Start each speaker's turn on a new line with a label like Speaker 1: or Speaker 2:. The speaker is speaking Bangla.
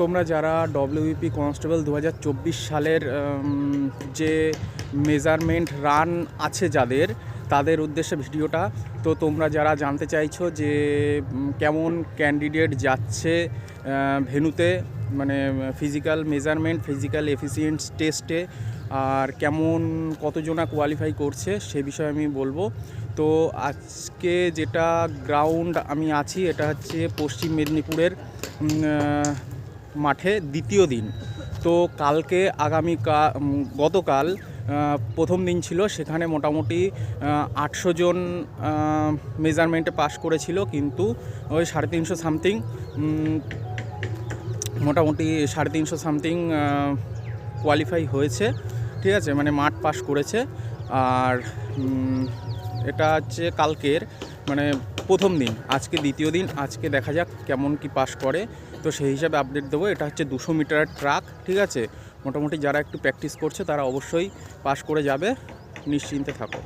Speaker 1: তোমরা যারা ডব্লিউবিপি কনস্টেবল 2024 সালের যে মেজারমেন্ট রান আছে তাদের উদ্দেশ্যে ভিডিওটা। তো তোমরা যারা জানতে চাইছো যে কেমন ক্যান্ডিডেট যাচ্ছে ভেন্যুতে, মানে ফিজিক্যাল মেজারমেন্ট, ফিজিক্যাল এফিসিয়েন্স টেস্টে, আর কেমন কতজনা কোয়ালিফাই করছে সে বিষয়ে আমি বলবো। তো আজকে যেটা গ্রাউন্ড আমি আছি এটা হচ্ছে পশ্চিম মেদিনীপুরের মাঠে দ্বিতীয় দিন। তো গতকাল প্রথম দিন ছিল, সেখানে মোটামুটি 800 জন মেজারমেন্টে পাস করেছিল, কিন্তু ওই 350 সামথিং, মোটামুটি 350 সামথিং কোয়ালিফাই হয়েছে, ঠিক আছে, মানে মাঠ পাস করেছে। আর এটা হচ্ছে কালকের মানে প্রথম দিন, আজকে দ্বিতীয় দিন। আজকে দেখা যাক কেমন কি পাস করে, তো সেই হিসাবে আপডেট দেবো। এটা হচ্ছে 200 মিটারের ট্রাক, ঠিক আছে। মোটামুটি যারা একটু প্র্যাকটিস করছে তারা অবশ্যই পাস করে যাবে, নিশ্চিন্তে থাকো।